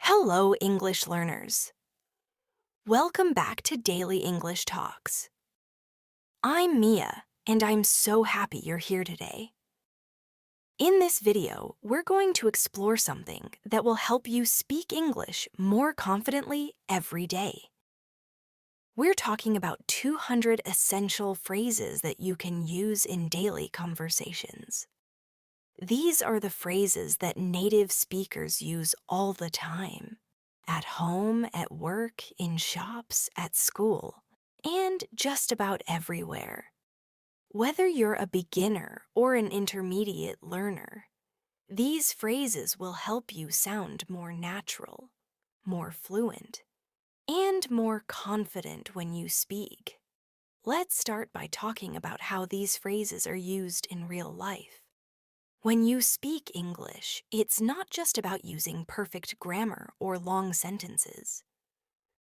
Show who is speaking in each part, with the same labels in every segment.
Speaker 1: Hello, English learners. Welcome back to Daily English Talks. I'm Mia, and I'm so happy you're here today. In this video, we're going to explore something that will help you speak English more confidently every day. We're talking about 200 essential phrases that you can use in daily conversations. These are the phrases that native speakers use all the time. At home, at work, in shops, at school, and just about everywhere. Whether you're a beginner or an intermediate learner, these phrases will help you sound more natural, more fluent, and more confident when you speak. Let's start by talking about how these phrases are used in real life. When you speak English, it's not just about using perfect grammar or long sentences.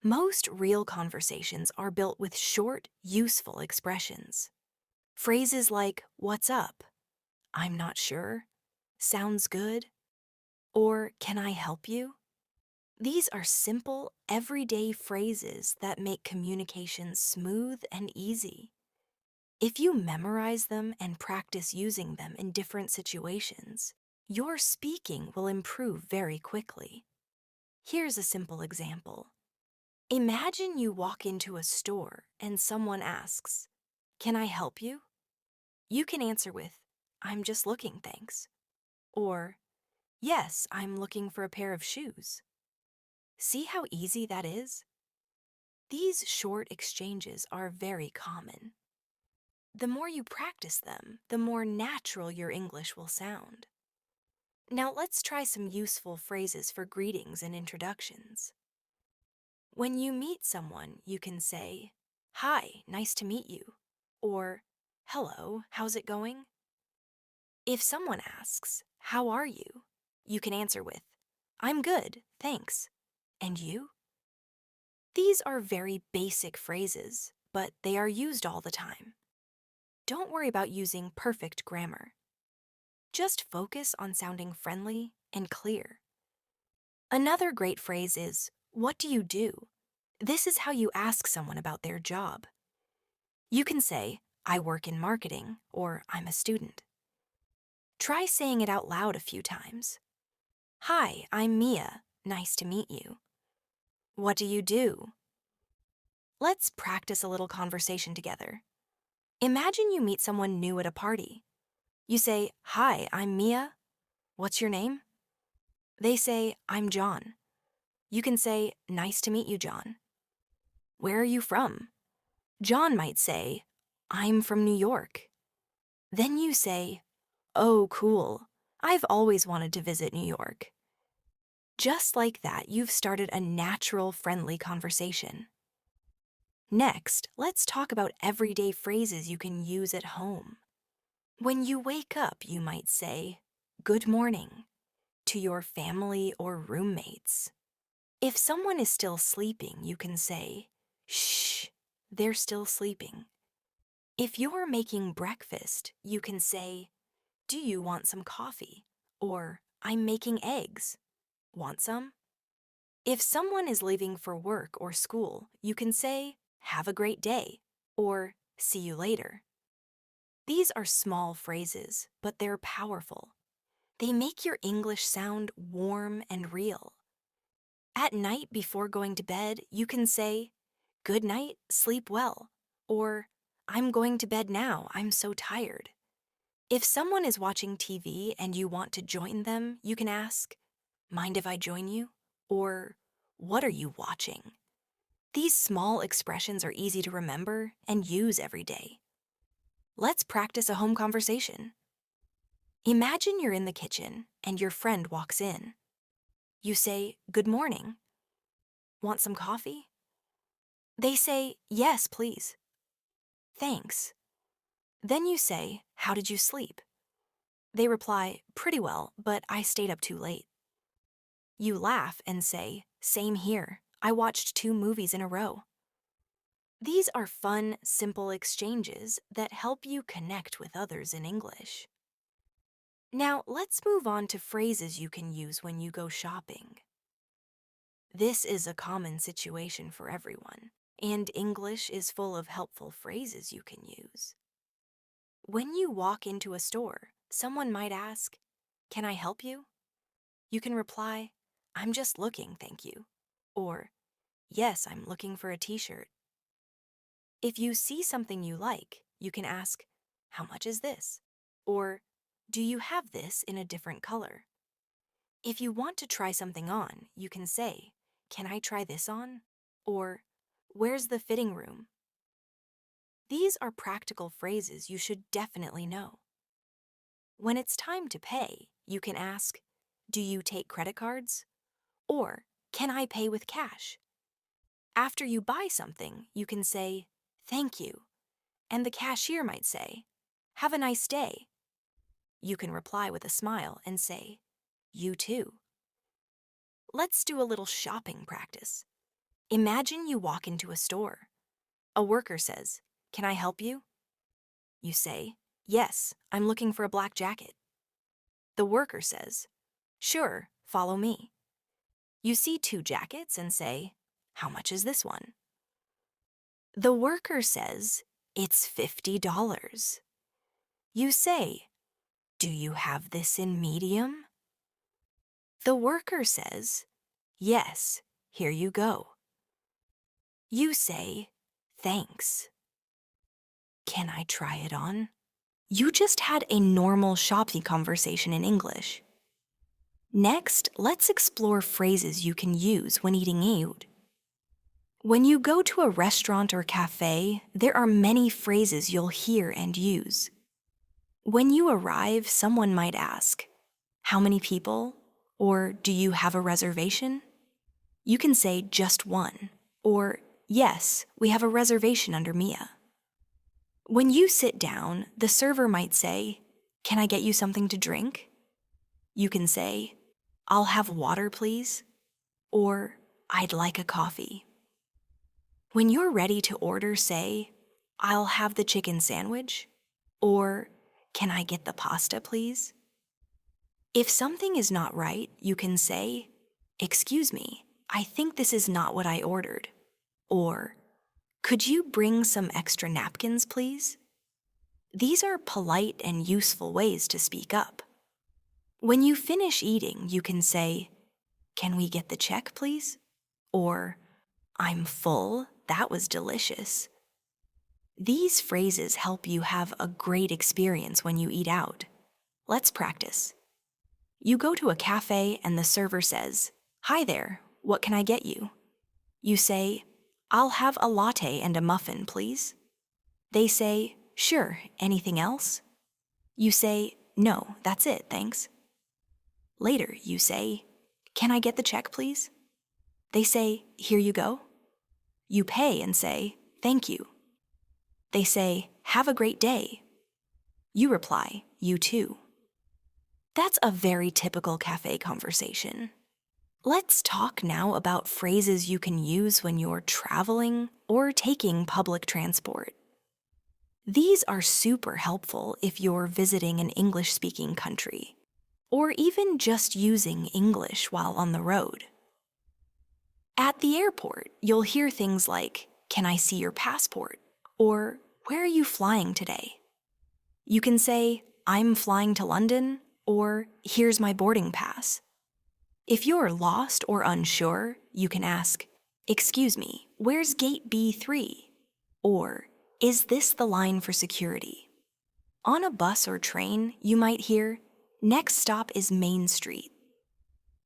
Speaker 1: Most real conversations are built with short, useful expressions. Phrases like, "What's up?" "I'm not sure," "Sounds good," or "Can I help you?" These are simple, everyday phrases that make communication smooth and easy. If you memorize them and practice using them in different situations, your speaking will improve very quickly. Here's a simple example. Imagine you walk into a store and someone asks, "Can I help you?" You can answer with, "I'm just looking, thanks." Or, "Yes, I'm looking for a pair of shoes." See how easy that is? These short exchanges are very common. The more you practice them, the more natural your English will sound. Now let's try some useful phrases for greetings and introductions. When you meet someone, you can say, "Hi, nice to meet you," or "Hello, how's it going?" If someone asks, "How are you?" you can answer with, "I'm good, thanks." "And you?" These are very basic phrases, but they are used all the time. Don't worry about using perfect grammar. Just focus on sounding friendly and clear. Another great phrase is, "What do you do?" This is how you ask someone about their job. You can say, "I work in marketing," or "I'm a student." Try saying it out loud a few times. "Hi, I'm Mia. Nice to meet you." "What do you do?" Let's practice a little conversation together. Imagine you meet someone new at a party. You say, "Hi, I'm Mia. What's your name?" They say, "I'm John." You can say, "Nice to meet you, John." "Where are you from?" John might say, "I'm from New York." Then you say, "Oh, cool. I've always wanted to visit New York." Just like that, you've started a natural, friendly conversation. Next, let's talk about everyday phrases you can use at home. When you wake up, you might say, "Good morning," to your family or roommates. If someone is still sleeping, you can say, "Shh, they're still sleeping." If you're making breakfast, you can say, "Do you want some coffee?" Or, "I'm making eggs. Want some?" If someone is leaving for work or school, you can say, "Have a great day," or "See you later." These are small phrases, but they're powerful. They make your English sound warm and real. At night before going to bed, you can say, "Good night, sleep well," or "I'm going to bed now, I'm so tired." If someone is watching TV and you want to join them, you can ask, "Mind if I join you?" Or, "What are you watching?" These small expressions are easy to remember and use every day. Let's practice a home conversation. Imagine you're in the kitchen and your friend walks in. You say, "Good morning. Want some coffee?" They say, "Yes, please." "Thanks." Then you say, "How did you sleep?" They reply, "Pretty well, but I stayed up too late." You laugh and say, "Same here. I watched 2 movies in a row." These are fun, simple exchanges that help you connect with others in English. Now, let's move on to phrases you can use when you go shopping. This is a common situation for everyone, and English is full of helpful phrases you can use. When you walk into a store, someone might ask, "Can I help you?" You can reply, "I'm just looking, thank you." Or, "Yes, I'm looking for a t-shirt." If you see something you like, you can ask, "How much is this?" Or, "Do you have this in a different color?" If you want to try something on, you can say, "Can I try this on?" Or, "Where's the fitting room?" These are practical phrases you should definitely know. When it's time to pay, you can ask, "Do you take credit cards?" Or, "Can I pay with cash?" After you buy something, you can say, "Thank you," and the cashier might say, "Have a nice day." You can reply with a smile and say, "You too." Let's do a little shopping practice. Imagine you walk into a store. A worker says, "Can I help you?" You say, "Yes, I'm looking for a black jacket." The worker says, "Sure, follow me." You see two jackets and say, "How much is this one?" The worker says, "It's $50." You say, "Do you have this in medium?" The worker says, "Yes, here you go." You say, "Thanks. Can I try it on?" You just had a normal shopping conversation in English. Next, let's explore phrases you can use when eating out. When you go to a restaurant or cafe, there are many phrases you'll hear and use. When you arrive, someone might ask, "How many people?" Or, "Do you have a reservation?" You can say just one, or, "Yes, we have a reservation under Mia." When you sit down, the server might say, "Can I get you something to drink?" You can say, "I'll have water, please," or, "I'd like a coffee." When you're ready to order, say, "I'll have the chicken sandwich," or, "Can I get the pasta, please?" If something is not right, you can say, "Excuse me, I think this is not what I ordered," or, "Could you bring some extra napkins, please?" These are polite and useful ways to speak up. When you finish eating, you can say, "Can we get the check, please?" Or, "I'm full, that was delicious." These phrases help you have a great experience when you eat out. Let's practice. You go to a cafe and the server says, "Hi there, what can I get you?" You say, "I'll have a latte and a muffin, please." They say, "Sure, anything else?" You say, "No, that's it, thanks." Later, you say, "Can I get the check, please?" They say, "Here you go." You pay and say, "Thank you." They say, "Have a great day." You reply, "You too." That's a very typical cafe conversation. Let's talk now about phrases you can use when you're traveling or taking public transport. These are super helpful if you're visiting an English-speaking country, or even just using English while on the road. At the airport, you'll hear things like, "Can I see your passport?" Or, "Where are you flying today?" You can say, "I'm flying to London," or, "Here's my boarding pass." If you're lost or unsure, you can ask, "Excuse me, where's gate B3?" Or, "Is this the line for security?" On a bus or train, you might hear, "Next stop is Main Street."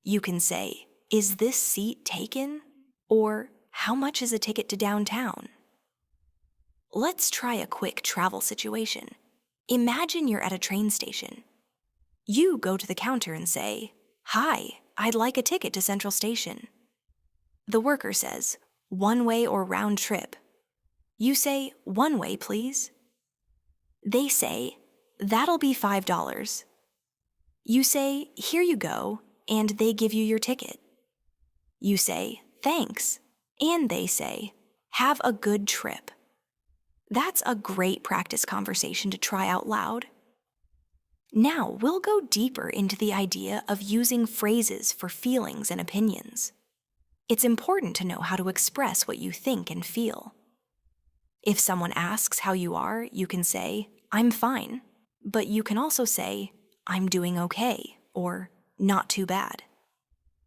Speaker 1: You can say, "Is this seat taken?" Or, "How much is a ticket to downtown?" Let's try a quick travel situation. Imagine you're at a train station. You go to the counter and say, "Hi, I'd like a ticket to Central Station." The worker says, "One way or round trip?" You say, "One way, please." They say, "That'll be $5." You say, "Here you go," and they give you your ticket. You say, "Thanks," and they say, "Have a good trip." That's a great practice conversation to try out loud. Now we'll go deeper into the idea of using phrases for feelings and opinions. It's important to know how to express what you think and feel. If someone asks how you are, you can say, "I'm fine," but you can also say, "I'm doing okay," or "not too bad."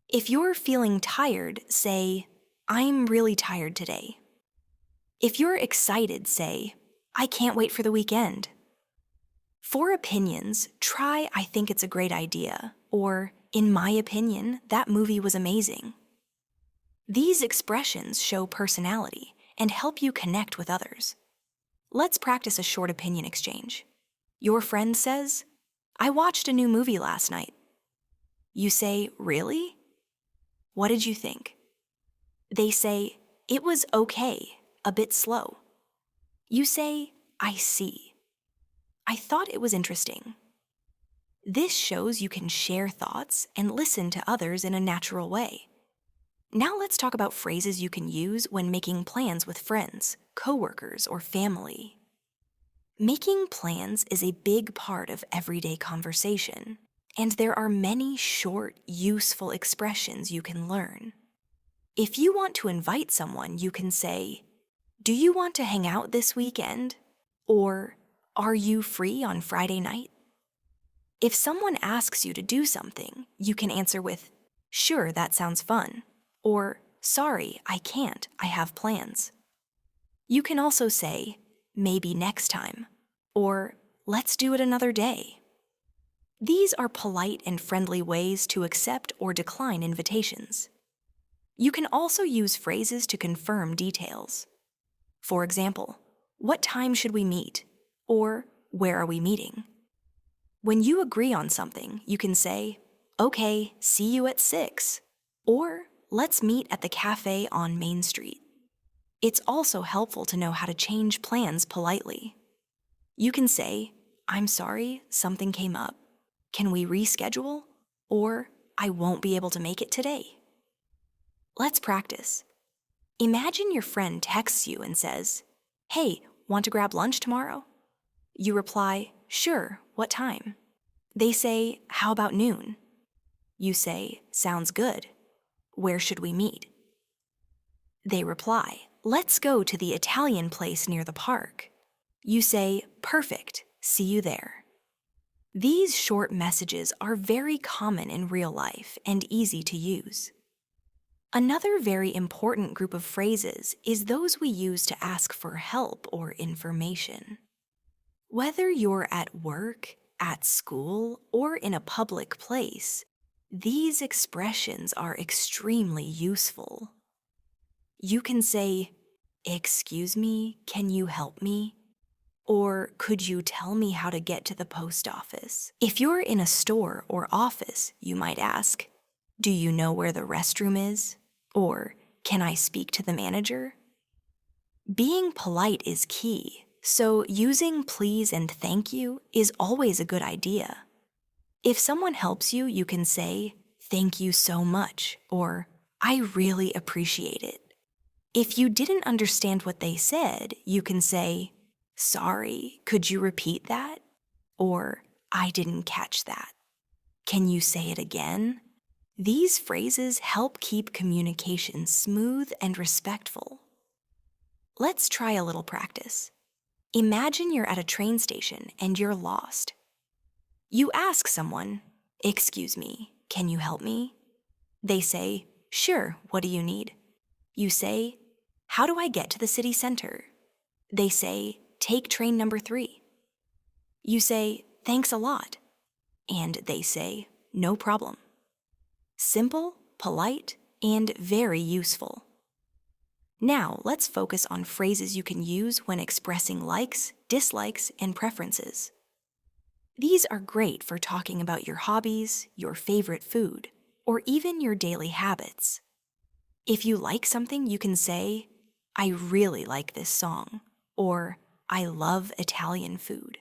Speaker 1: If you're feeling tired, say, "I'm really tired today." If you're excited, say, "I can't wait for the weekend." For opinions, try "I think it's a great idea," or "In my opinion, that movie was amazing." These expressions show personality and help you connect with others. Let's practice a short opinion exchange. Your friend says, "I watched a new movie last night." You say, "Really? What did you think?" They say, "It was okay, a bit slow." You say, "I see. I thought it was interesting." This shows you can share thoughts and listen to others in a natural way. Now let's talk about phrases you can use when making plans with friends, coworkers, or family. Making plans is a big part of everyday conversation, and there are many short, useful expressions you can learn. If you want to invite someone, you can say, "Do you want to hang out this weekend?" Or, "Are you free on Friday night?" If someone asks you to do something, you can answer with, "Sure, that sounds fun," or "Sorry, I can't, I have plans." You can also say, "Maybe next time," or "Let's do it another day." These are polite and friendly ways to accept or decline invitations. You can also use phrases to confirm details. For example, "What time should we meet?" or "Where are we meeting?" When you agree on something, you can say, "Okay, see you at 6," or "Let's meet at the cafe on Main Street." It's also helpful to know how to change plans politely. You can say, "I'm sorry, something came up. Can we reschedule?" Or, "I won't be able to make it today." Let's practice. Imagine your friend texts you and says, "Hey, want to grab lunch tomorrow?" You reply, "Sure, what time?" They say, "How about noon?" You say, "Sounds good. Where should we meet?" They reply, "Let's go to the Italian place near the park." You say, "Perfect, see you there." These short messages are very common in real life and easy to use. Another very important group of phrases is those we use to ask for help or information. Whether you're at work, at school, or in a public place, these expressions are extremely useful. You can say, "Excuse me, can you help me?" Or, "Could you tell me how to get to the post office?" If you're in a store or office, you might ask, "Do you know where the restroom is?" Or, "Can I speak to the manager?" Being polite is key, so using please and thank you is always a good idea. If someone helps you, you can say, "Thank you so much," or "I really appreciate it." If you didn't understand what they said, you can say, "Sorry, could you repeat that?" Or, "I didn't catch that. Can you say it again?" These phrases help keep communication smooth and respectful. Let's try a little practice. Imagine you're at a train station and you're lost. You ask someone, "Excuse me, can you help me?" They say, "Sure, what do you need?" You say, "How do I get to the city center?" They say, "Take train number 3." You say, "Thanks a lot." And they say, "No problem." Simple, polite, and very useful. Now, let's focus on phrases you can use when expressing likes, dislikes, and preferences. These are great for talking about your hobbies, your favorite food, or even your daily habits. If you like something, you can say, "I really like this song," or "I love Italian food."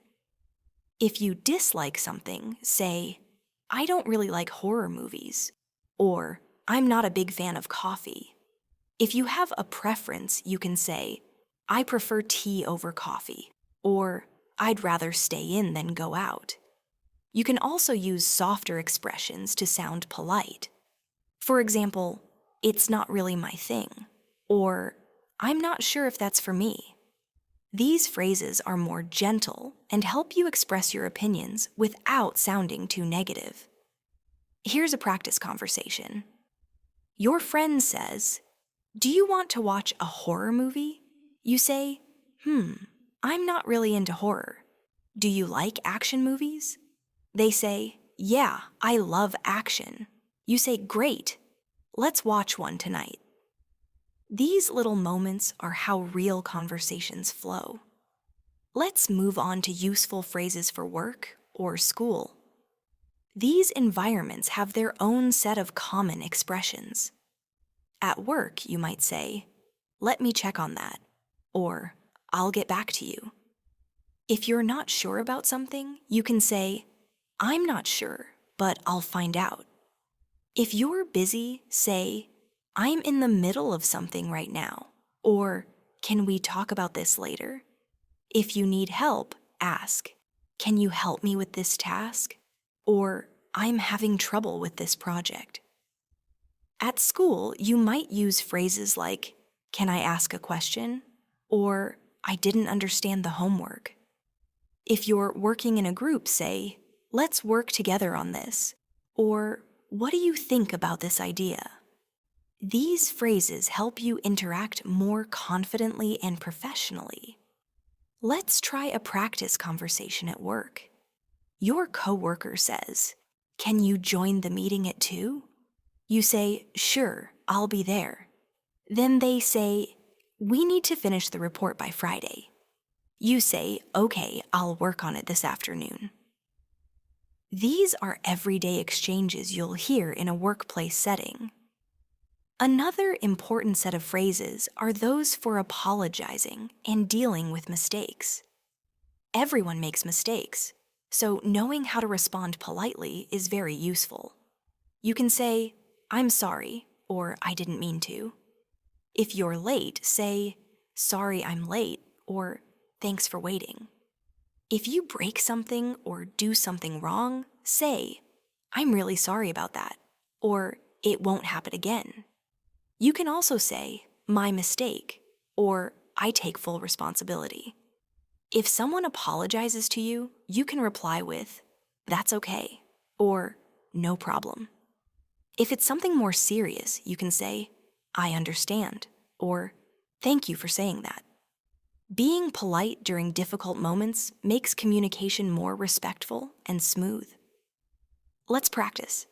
Speaker 1: If you dislike something, say, "I don't really like horror movies," or "I'm not a big fan of coffee." If you have a preference, you can say, "I prefer tea over coffee," or "I'd rather stay in than go out." You can also use softer expressions to sound polite. For example, it's not really my thing, or I'm not sure if that's for me. These phrases are more gentle and help you express your opinions without sounding too negative. Here's a practice conversation. Your friend says, "Do you want to watch a horror movie?" You say, I'm not really into horror. Do you like action movies?" They say, "Yeah, I love action." You say, "Great, let's watch one tonight." These little moments are how real conversations flow. Let's move on to useful phrases for work or school. These environments have their own set of common expressions. At work, you might say, "Let me check on that," or "I'll get back to you." If you're not sure about something, you can say, "I'm not sure, but I'll find out." If you're busy, say, "I'm in the middle of something right now," or "Can we talk about this later?" If you need help, ask, "Can you help me with this task?" or "I'm having trouble with this project." At school, you might use phrases like, "Can I ask a question?" or "I didn't understand the homework." If you're working in a group, say, "Let's work together on this," or "What do you think about this idea?" These phrases help you interact more confidently and professionally. Let's try a practice conversation at work. Your coworker says, "Can you join the meeting at 2?" You say, "Sure, I'll be there." Then they say, "We need to finish the report by Friday." You say, "Okay, I'll work on it this afternoon." These are everyday exchanges you'll hear in a workplace setting. Another important set of phrases are those for apologizing and dealing with mistakes. Everyone makes mistakes, so knowing how to respond politely is very useful. You can say, "I'm sorry," or "I didn't mean to." If you're late, say, "Sorry I'm late," or "Thanks for waiting." If you break something or do something wrong, say, "I'm really sorry about that," or "It won't happen again." You can also say, "My mistake," or "I take full responsibility." If someone apologizes to you, you can reply with, "That's okay," or "No problem." If it's something more serious, you can say, "I understand," or "Thank you for saying that." Being polite during difficult moments makes communication more respectful and smooth. Let's practice.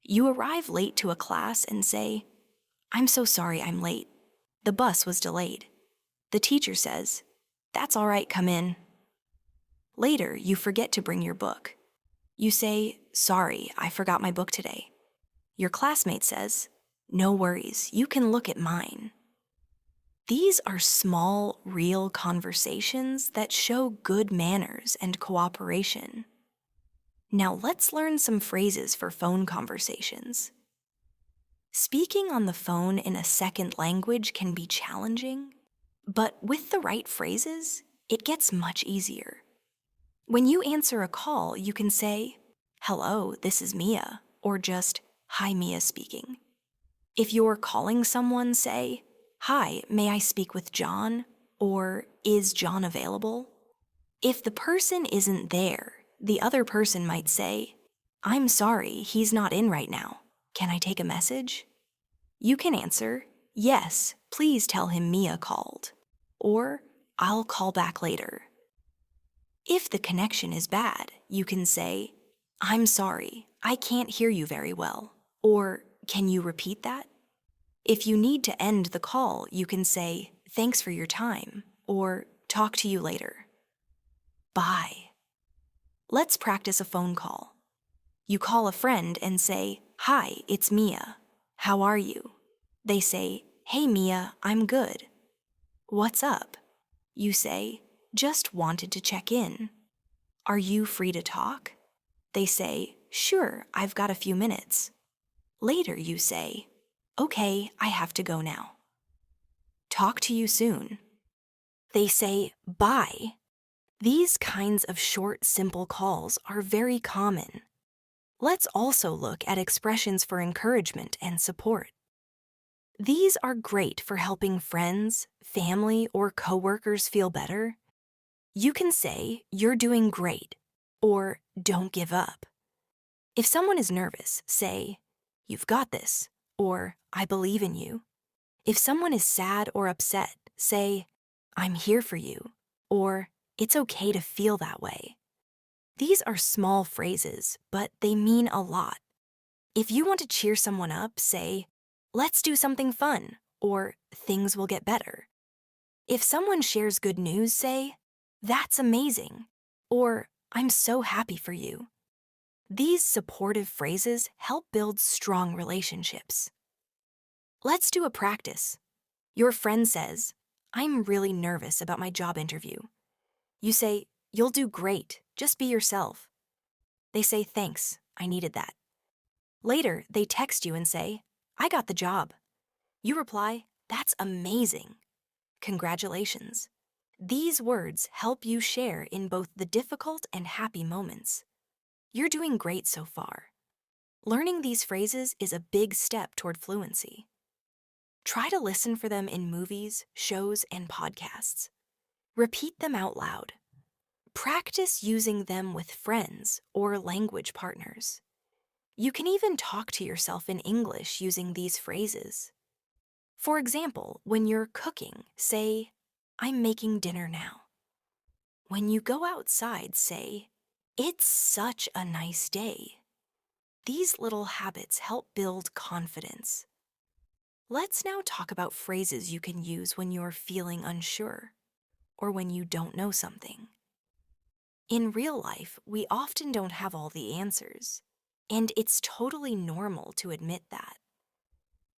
Speaker 1: You arrive late to a class and say, "I'm so sorry I'm late. The bus was delayed." The teacher says, "That's all right, come in." Later, you forget to bring your book. You say, "Sorry, I forgot my book today." Your classmate says, "No worries, you can look at mine." These are small, real conversations that show good manners and cooperation. Now let's learn some phrases for phone conversations. Speaking on the phone in a second language can be challenging, but with the right phrases, it gets much easier. When you answer a call, you can say, "Hello, this is Mia," or just, "Hi, Mia speaking." If you're calling someone, say, "Hi, may I speak with John?" or "Is John available?" If the person isn't there, the other person might say, "I'm sorry, he's not in right now. Can I take a message?" You can answer, "Yes, please tell him Mia called," or "I'll call back later." If the connection is bad, you can say, "I'm sorry, I can't hear you very well," or "Can you repeat that?" If you need to end the call, you can say, "Thanks for your time," or "Talk to you later." Bye. Let's practice a phone call. You call a friend and say, "Hi, it's Mia. How are you?" They say, "Hey Mia, I'm good." "What's up?" You say, "Just wanted to check in." "Are you free to talk?" They say, "Sure, I've got a few minutes." Later you say, "Okay, I have to go now." "Talk to you soon." They say, "Bye." These kinds of short, simple calls are very common. Let's also look at expressions for encouragement and support. These are great for helping friends, family, or coworkers feel better. You can say, "You're doing great," or "Don't give up." If someone is nervous, say, "You've got this," or "I believe in you." If someone is sad or upset, say, "I'm here for you," or "It's okay to feel that way." These are small phrases, but they mean a lot. If you want to cheer someone up, say, "Let's do something fun," or "Things will get better." If someone shares good news, say, "That's amazing," or "I'm so happy for you." These supportive phrases help build strong relationships. Let's do a practice. Your friend says, "I'm really nervous about my job interview." You say, "You'll do great, just be yourself." They say, "Thanks, I needed that." Later, they text you and say, "I got the job." You reply, "That's amazing. Congratulations." These words help you share in both the difficult and happy moments. You're doing great so far. Learning these phrases is a big step toward fluency. Try to listen for them in movies, shows, and podcasts. Repeat them out loud. Practice using them with friends or language partners. You can even talk to yourself in English using these phrases. For example, when you're cooking, say, "I'm making dinner now." When you go outside, say, "It's such a nice day." These little habits help build confidence. Let's now talk about phrases you can use when you're feeling unsure or when you don't know something. In real life, we often don't have all the answers, and it's totally normal to admit that.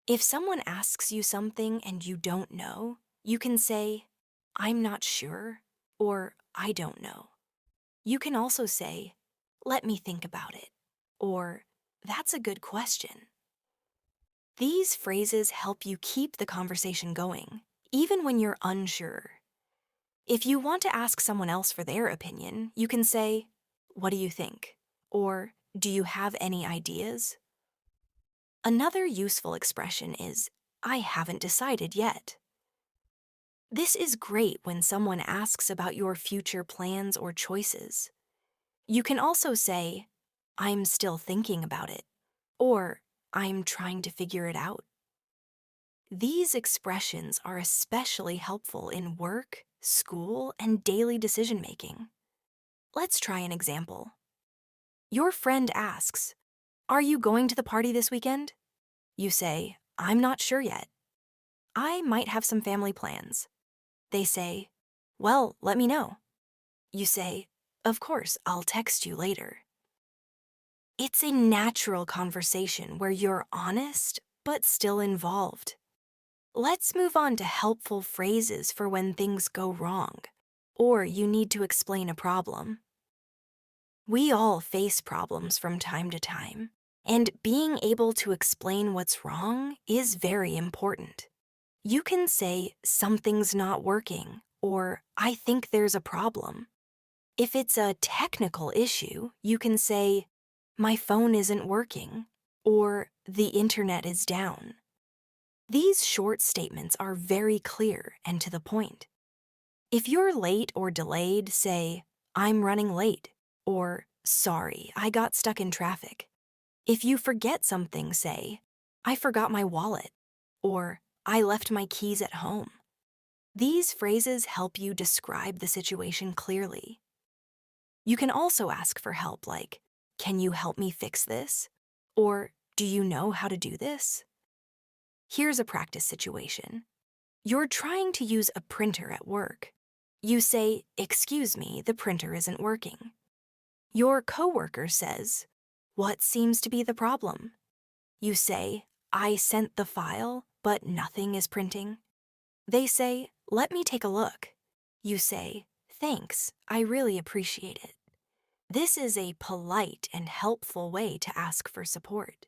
Speaker 1: If someone asks you something and you don't know, you can say, "I'm not sure," or "I don't know." You can also say, "Let me think about it," or "That's a good question." These phrases help you keep the conversation going, even when you're unsure. If you want to ask someone else for their opinion, you can say, "What do you think?" or "Do you have any ideas?" Another useful expression is, "I haven't decided yet." This is great when someone asks about your future plans or choices. You can also say, "I'm still thinking about it," or "I'm trying to figure it out." These expressions are especially helpful in work, school, and daily decision making. Let's try an example. Your friend asks, "Are you going to the party this weekend?" You say, "I'm not sure yet. I might have some family plans." They say, "Well, let me know." You say, "Of course, I'll text you later." It's a natural conversation where you're honest, but still involved. Let's move on to helpful phrases for when things go wrong, or you need to explain a problem. We all face problems from time to time, and being able to explain what's wrong is very important. You can say, "Something's not working," or "I think there's a problem." If it's a technical issue, you can say, "My phone isn't working," or "The internet is down." These short statements are very clear and to the point. If you're late or delayed, say, "I'm running late," or "Sorry, I got stuck in traffic." If you forget something, say, "I forgot my wallet," or "I left my keys at home." These phrases help you describe the situation clearly. You can also ask for help like, "Can you help me fix this?" or "Do you know how to do this?" Here's a practice situation. You're trying to use a printer at work. You say, "Excuse me, the printer isn't working." Your coworker says, "What seems to be the problem?" You say, "I sent the file, but nothing is printing." They say, "Let me take a look." You say, "Thanks, I really appreciate it." This is a polite and helpful way to ask for support.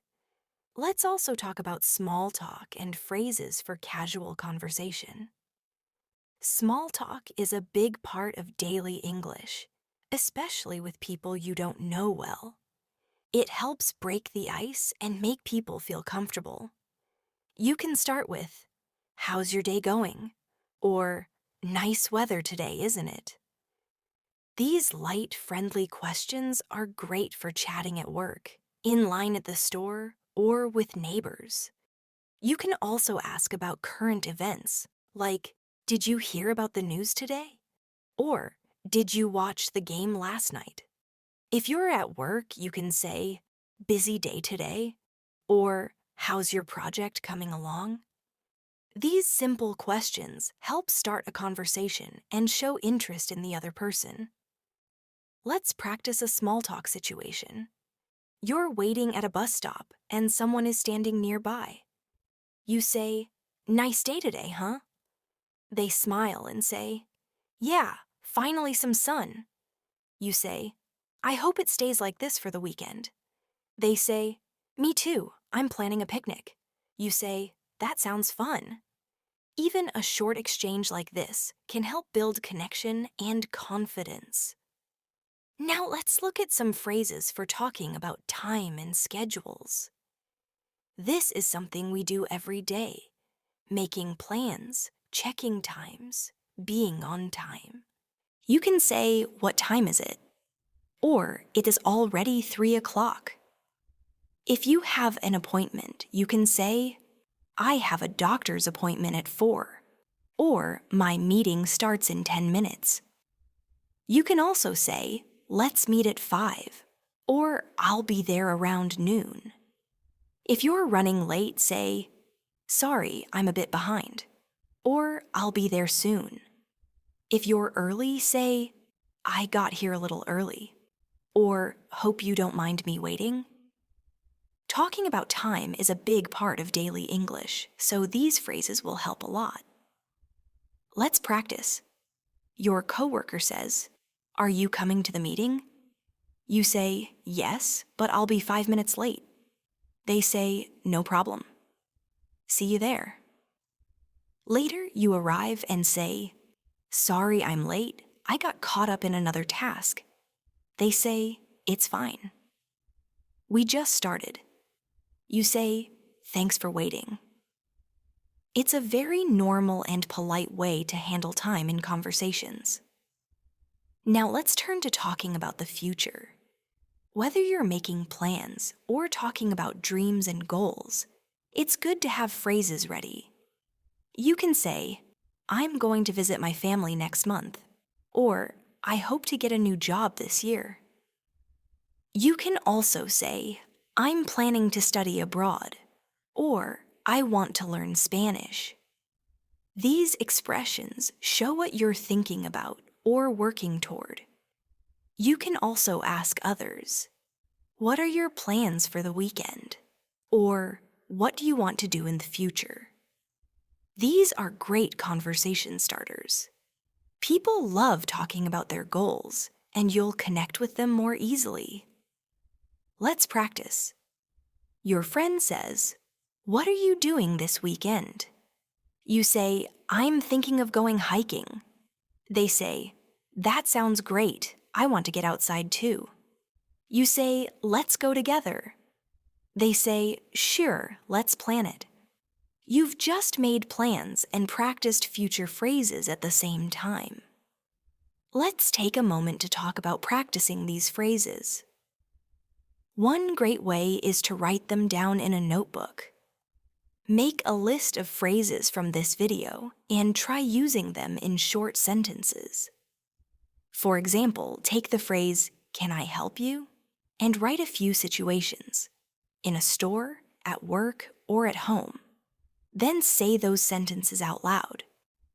Speaker 1: Let's also talk about small talk and phrases for casual conversation. Small talk is a big part of daily English, especially with people you don't know well. It helps break the ice and make people feel comfortable. You can start with, "How's your day going?" or "Nice weather today, isn't it?" These light, friendly questions are great for chatting at work, in line at the store, or with neighbors. You can also ask about current events, like, "Did you hear about the news today?" Or, "Did you watch the game last night?" If you're at work, you can say, "Busy day today?" or "How's your project coming along?" These simple questions help start a conversation and show interest in the other person. Let's practice a small talk situation. You're waiting at a bus stop and someone is standing nearby. You say, "Nice day today, huh?" They smile and say, "Yeah, finally some sun." You say, "I hope it stays like this for the weekend." They say, "Me too, I'm planning a picnic." You say, "That sounds fun." Even a short exchange like this can help build connection and confidence. Now let's look at some phrases for talking about time and schedules. This is something we do every day, making plans, checking times, being on time. You can say, "What time is it?" Or, "It is already 3 o'clock." If you have an appointment, you can say, "I have a doctor's appointment at 4." Or, "My meeting starts in 10 minutes." You can also say, "Let's meet at 5." Or, "I'll be there around noon." If you're running late, say, "Sorry, I'm a bit behind." Or, "I'll be there soon." If you're early, say, "I got here a little early." Or, "Hope you don't mind me waiting." Talking about time is a big part of daily English, so these phrases will help a lot. Let's practice. Your coworker says, "Are you coming to the meeting?" You say, "Yes, but I'll be 5 minutes late." They say, "No problem. See you there." Later, you arrive and say, "Sorry I'm late. I got caught up in another task." They say, "It's fine." We just started. You say, "Thanks for waiting." It's a very normal and polite way to handle time in conversations. Now let's turn to talking about the future. Whether you're making plans or talking about dreams and goals, it's good to have phrases ready. You can say, "I'm going to visit my family next month," or "I hope to get a new job this year." You can also say, "I'm planning to study abroad," or "I want to learn Spanish." These expressions show what you're thinking about or working toward. You can also ask others, "What are your plans for the weekend?" Or, "What do you want to do in the future?" These are great conversation starters. People love talking about their goals, and you'll connect with them more easily. Let's practice. Your friend says, "What are you doing this weekend?" You say, "I'm thinking of going hiking." They say, "That sounds great. I want to get outside too." You say, "Let's go together." They say, "Sure, let's plan it." You've just made plans and practiced future phrases at the same time. Let's take a moment to talk about practicing these phrases. One great way is to write them down in a notebook. Make a list of phrases from this video and try using them in short sentences. For example, take the phrase, "Can I help you?" and write a few situations, in a store, at work, or at home. Then say those sentences out loud.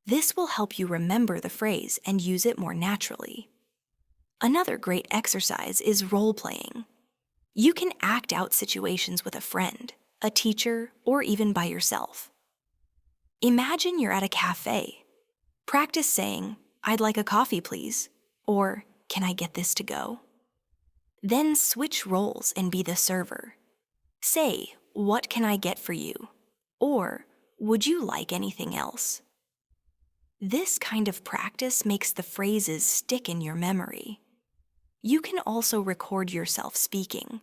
Speaker 1: This will help you remember the phrase and use it more naturally. Another great exercise is role-playing. You can act out situations with a friend, a teacher, or even by yourself. Imagine you're at a cafe. Practice saying, "I'd like a coffee, please," or "Can I get this to go?" Then switch roles and be the server. Say, "What can I get for you?" Or, "Would you like anything else?" This kind of practice makes the phrases stick in your memory. You can also record yourself speaking.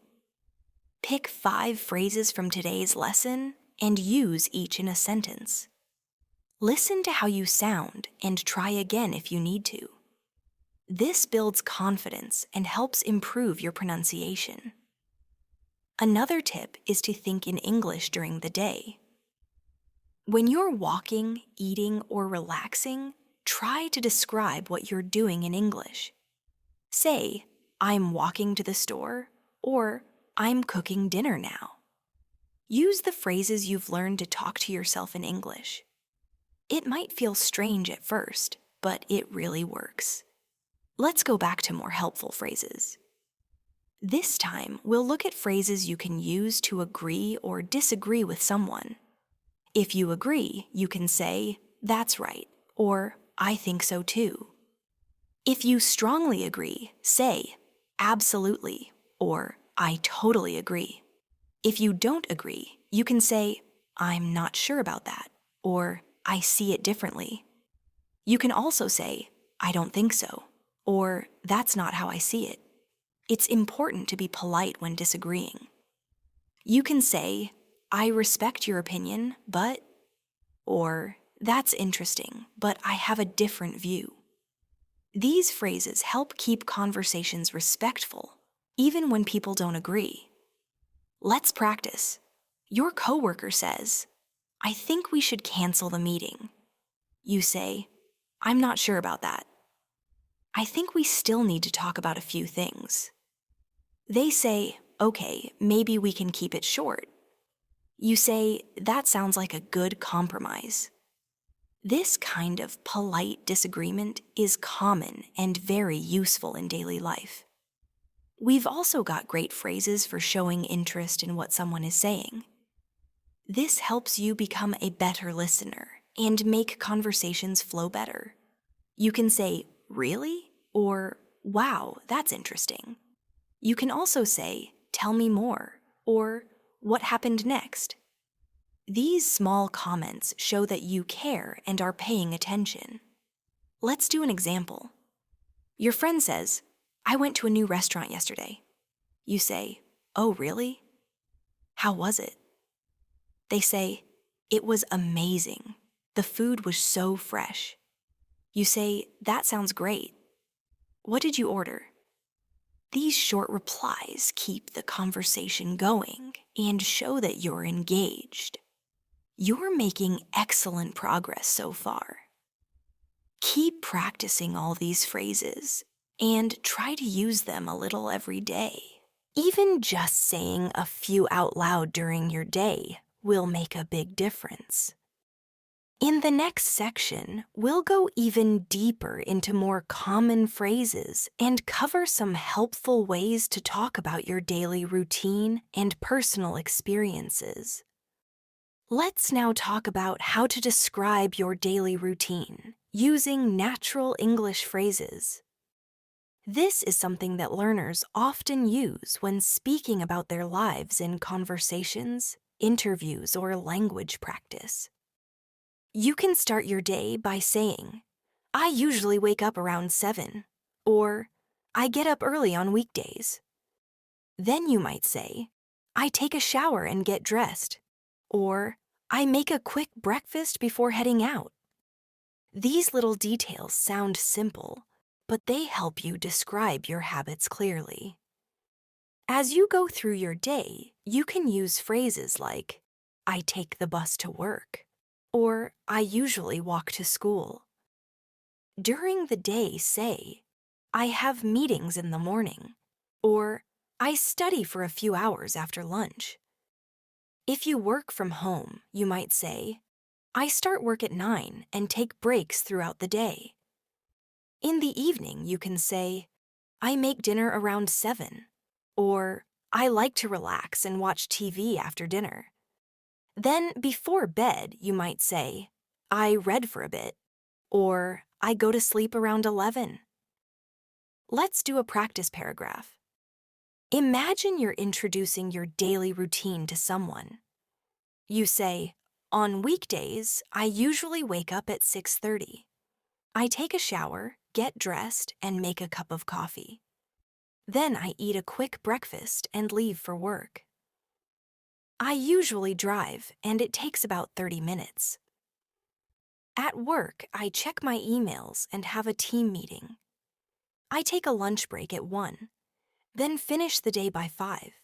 Speaker 1: Pick 5 phrases from today's lesson and use each in a sentence. Listen to how you sound and try again if you need to. This builds confidence and helps improve your pronunciation. Another tip is to think in English during the day. When you're walking, eating, or relaxing, try to describe what you're doing in English. Say, "I'm walking to the store," or "I'm cooking dinner now." Use the phrases you've learned to talk to yourself in English. It might feel strange at first, but it really works. Let's go back to more helpful phrases. This time, we'll look at phrases you can use to agree or disagree with someone. If you agree, you can say, "That's right," or "I think so too." If you strongly agree, say, "Absolutely," or "I totally agree." If you don't agree, you can say, "I'm not sure about that," or "I see it differently." You can also say, "I don't think so," or "That's not how I see it." It's important to be polite when disagreeing. You can say, "I respect your opinion, but," or "That's interesting, but I have a different view." These phrases help keep conversations respectful, even when people don't agree. Let's practice. Your coworker says, "I think we should cancel the meeting." You say, "I'm not sure about that. I think we still need to talk about a few things." They say, "Okay, maybe we can keep it short." You say, "That sounds like a good compromise." This kind of polite disagreement is common and very useful in daily life. We've also got great phrases for showing interest in what someone is saying. This helps you become a better listener and make conversations flow better. You can say, "Really?" or "Wow, that's interesting." You can also say, "Tell me more," or "What happened next?" These small comments show that you care and are paying attention. Let's do an example. Your friend says, "I went to a new restaurant yesterday." You say, "Oh, really? How was it?" They say, "It was amazing. The food was so fresh." You say, "That sounds great. What did you order?" These short replies keep the conversation going and show that you're engaged. You're making excellent progress so far. Keep practicing all these phrases and try to use them a little every day. Even just saying a few out loud during your day will make a big difference. In the next section, we'll go even deeper into more common phrases and cover some helpful ways to talk about your daily routine and personal experiences. Let's now talk about how to describe your daily routine using natural English phrases. This is something that learners often use when speaking about their lives in conversations, interviews, or language practice. You can start your day by saying, "I usually wake up around 7," or "I get up early on weekdays." Then you might say, "I take a shower and get dressed," or "I make a quick breakfast before heading out." These little details sound simple, but they help you describe your habits clearly. As you go through your day, you can use phrases like, "I take the bus to work," or "I usually walk to school." During the day, say, "I have meetings in the morning," or "I study for a few hours after lunch." If you work from home, you might say, "I start work at 9 and take breaks throughout the day." In the evening, you can say, "I make dinner around 7," or "I like to relax and watch TV after dinner." Then, before bed, you might say, "I read for a bit," or "I go to sleep around 11." Let's do a practice paragraph. Imagine you're introducing your daily routine to someone. You say, "On weekdays, I usually wake up at 6:30. I take a shower, get dressed, and make a cup of coffee. Then I eat a quick breakfast and leave for work." I usually drive, and it takes about 30 minutes. At work, I check my emails and have a team meeting. I take a lunch break at 1, then finish the day by 5.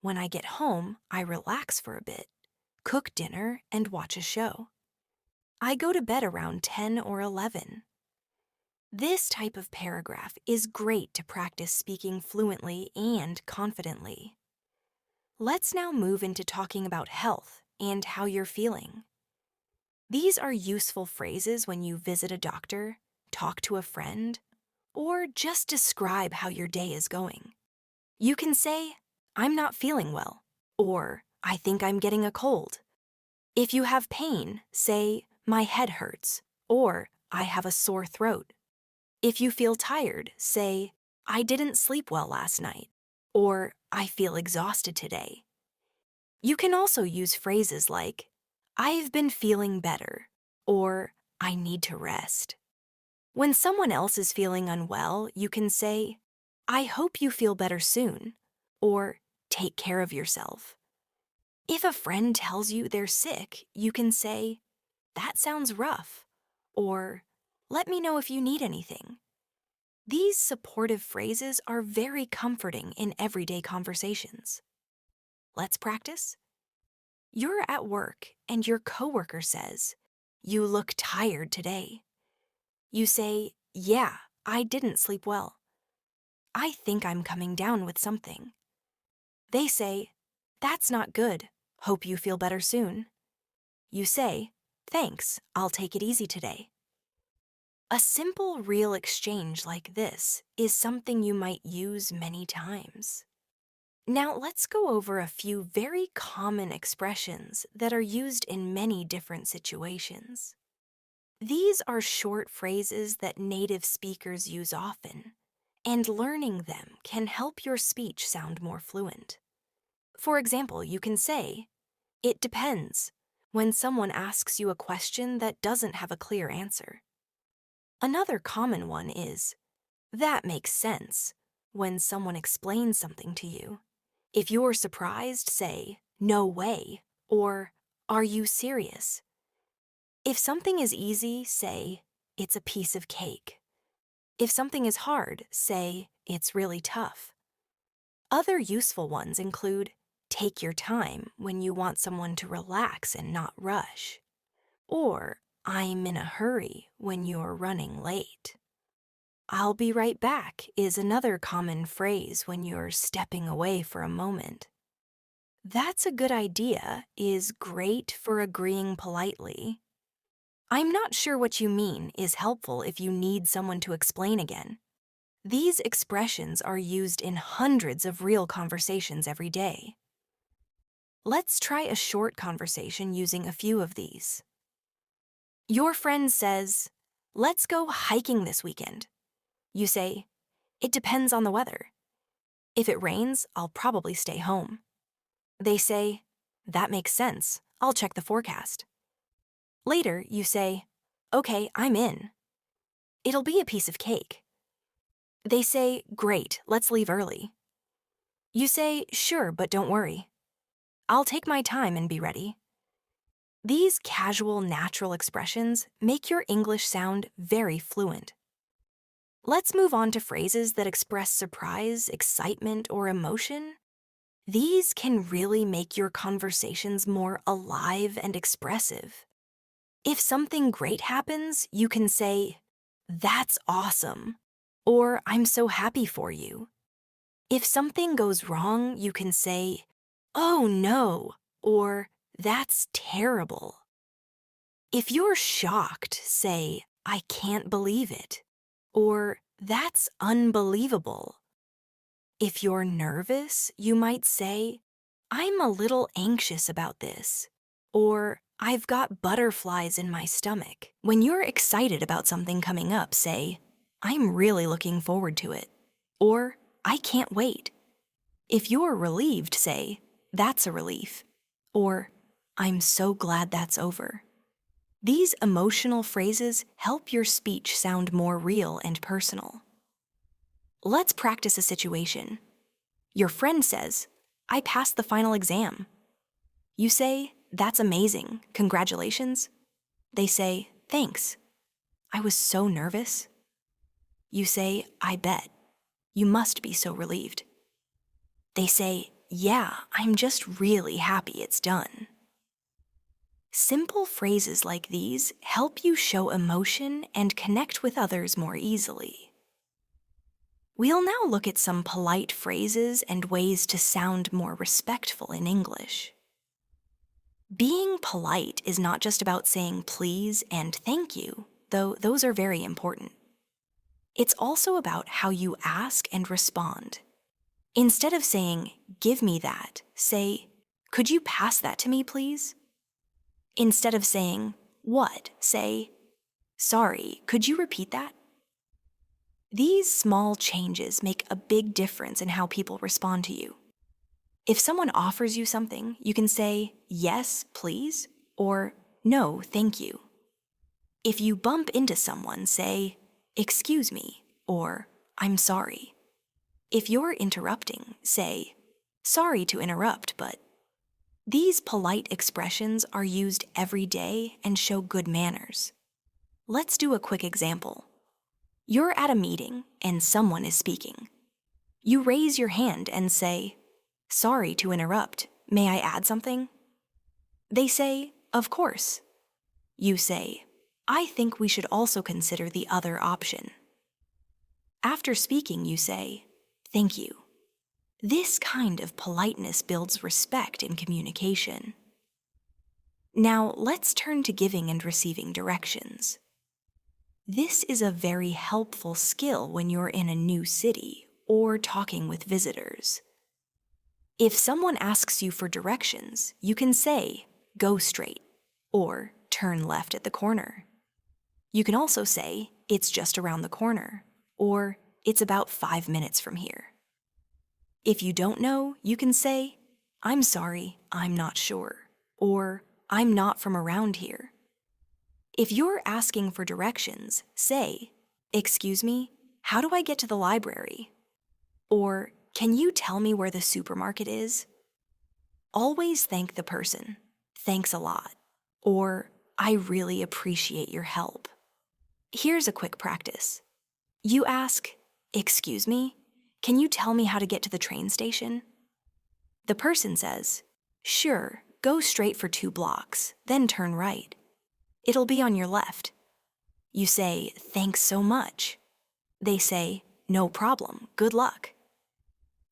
Speaker 1: When I get home, I relax for a bit, cook dinner, and watch a show. I go to bed around 10 or 11. This type of paragraph is great to practice speaking fluently and confidently. Let's now move into talking about health and how you're feeling. These are useful phrases when you visit a doctor, talk to a friend, or just describe how your day is going. You can say, "I'm not feeling well," or "I think I'm getting a cold." If you have pain, say, "My head hurts," or "I have a sore throat." If you feel tired, say, "I didn't sleep well last night," or "I feel exhausted today." You can also use phrases like, "I've been feeling better," or "I need to rest." When someone else is feeling unwell, you can say, "I hope you feel better soon," or "Take care of yourself." If a friend tells you they're sick, you can say, "That sounds rough," or "Let me know if you need anything." These supportive phrases are very comforting in everyday conversations. Let's practice. You're at work and your coworker says, "You look tired today." You say, "Yeah, I didn't sleep well. I think I'm coming down with something." They say, "That's not good. Hope you feel better soon." You say, "Thanks, I'll take it easy today." A simple, real exchange like this is something you might use many times. Now let's go over a few very common expressions that are used in many different situations. These are short phrases that native speakers use often, and learning them can help your speech sound more fluent. For example, you can say, "It depends," when someone asks you a question that doesn't have a clear answer. Another common one is, "That makes sense," when someone explains something to you. If you're surprised, say, "No way," or "Are you serious?" If something is easy, say, "It's a piece of cake." If something is hard, say, "It's really tough." Other useful ones include, "Take your time," when you want someone to relax and not rush. Or, "I'm in a hurry," when you're running late. "I'll be right back" is another common phrase when you're stepping away for a moment. "That's a good idea" is great for agreeing politely. "I'm not sure what you mean" is helpful if you need someone to explain again. These expressions are used in hundreds of real conversations every day. Let's try a short conversation using a few of these. Your friend says, "Let's go hiking this weekend." You say, "It depends on the weather. If it rains, I'll probably stay home." They say, "That makes sense. I'll check the forecast." Later, you say, "Okay, I'm in. It'll be a piece of cake." They say, "Great, let's leave early." You say, "Sure, but don't worry. I'll take my time and be ready." These casual, natural expressions make your English sound very fluent. Let's move on to phrases that express surprise, excitement, or emotion. These can really make your conversations more alive and expressive. If something great happens, you can say, "That's awesome," or "I'm so happy for you." If something goes wrong, you can say, "Oh no," or "That's terrible." If you're shocked, say, "I can't believe it," or "That's unbelievable." If you're nervous, you might say, "I'm a little anxious about this," or "I've got butterflies in my stomach." When you're excited about something coming up, say, "I'm really looking forward to it," or "I can't wait." If you're relieved, say, "That's a relief," or "I'm so glad that's over." These emotional phrases help your speech sound more real and personal. Let's practice a situation. Your friend says, "I passed the final exam." You say, "That's amazing, congratulations." They say, "Thanks. I was so nervous." You say, "I bet. You must be so relieved." They say, "Yeah, I'm just really happy it's done." Simple phrases like these help you show emotion and connect with others more easily. We'll now look at some polite phrases and ways to sound more respectful in English. Being polite is not just about saying please and thank you, though those are very important. It's also about how you ask and respond. Instead of saying, "Give me that," say, "Could you pass that to me, please?" Instead of saying, "What?" say, "Sorry, could you repeat that?" These small changes make a big difference in how people respond to you. If someone offers you something, you can say, "Yes, please," or "No, thank you." If you bump into someone, say, "Excuse me," or "I'm sorry." If you're interrupting, say, "Sorry to interrupt, but..." These polite expressions are used every day and show good manners. Let's do a quick example. You're at a meeting and someone is speaking. You raise your hand and say, "Sorry to interrupt, may I add something?" They say, "Of course." You say, "I think we should also consider the other option." After speaking, you say, "Thank you." This kind of politeness builds respect in communication. Now, let's turn to giving and receiving directions. This is a very helpful skill when you're in a new city or talking with visitors. If someone asks you for directions, you can say, "Go straight," or "Turn left at the corner." You can also say, "It's just around the corner," or "It's about 5 minutes from here." If you don't know, you can say, "I'm sorry, I'm not sure," or "I'm not from around here." If you're asking for directions, say, "Excuse me, how do I get to the library?" Or, "Can you tell me where the supermarket is?" Always thank the person, "Thanks a lot," or "I really appreciate your help." Here's a quick practice. You ask, "Excuse me, can you tell me how to get to the train station?" The person says, "Sure, go straight for 2 blocks, then turn right. It'll be on your left." You say, "Thanks so much." They say, "No problem, good luck."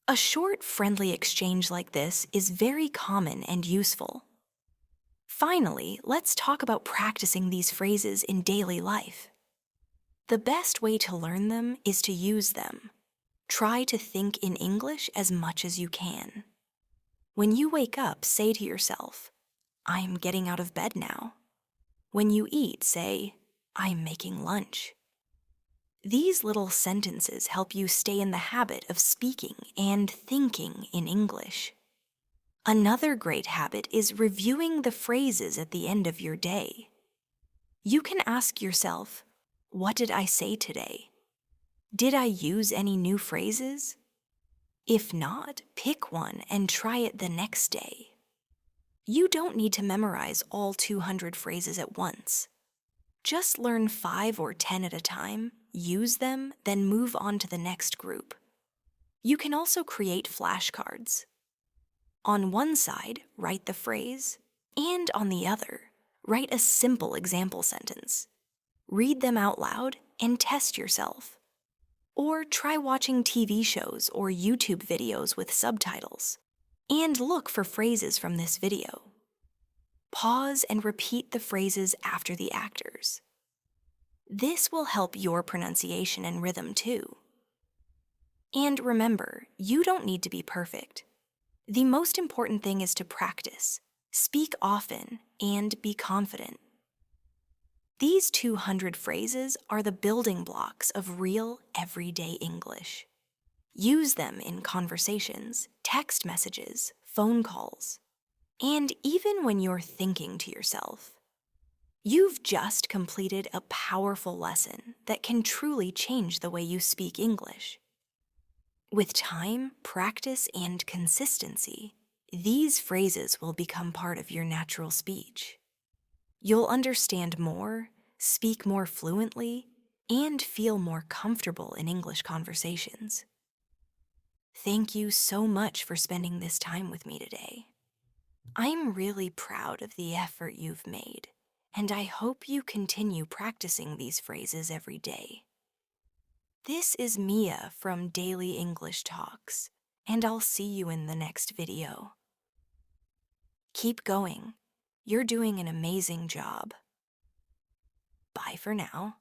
Speaker 1: A short, friendly exchange like this is very common and useful. Finally, let's talk about practicing these phrases in daily life. The best way to learn them is to use them. Try to think in English as much as you can. When you wake up, say to yourself, "I'm getting out of bed now." When you eat, say, "I'm making lunch." These little sentences help you stay in the habit of speaking and thinking in English. Another great habit is reviewing the phrases at the end of your day. You can ask yourself, "What did I say today? Did I use any new phrases?" If not, pick one and try it the next day. You don't need to memorize all 200 phrases at once. Just learn 5 or 10 at a time, use them, then move on to the next group. You can also create flashcards. On one side, write the phrase, and on the other, write a simple example sentence. Read them out loud and test yourself. Or try watching TV shows or YouTube videos with subtitles, and look for phrases from this video. Pause and repeat the phrases after the actors. This will help your pronunciation and rhythm too. And remember, you don't need to be perfect. The most important thing is to practice, speak often, and be confident. These 200 phrases are the building blocks of real, everyday English. Use them in conversations, text messages, phone calls, and even when you're thinking to yourself. You've just completed a powerful lesson that can truly change the way you speak English. With time, practice, and consistency, These phrases will become part of your natural speech. You'll understand more, speak more fluently, and feel more comfortable in English conversations. Thank you so much for spending this time with me today. I'm really proud of the effort you've made, and I hope you continue practicing these phrases every day. This is Mia from Daily English Talks, and I'll see you in the next video. Keep going. You're doing an amazing job. Bye for now.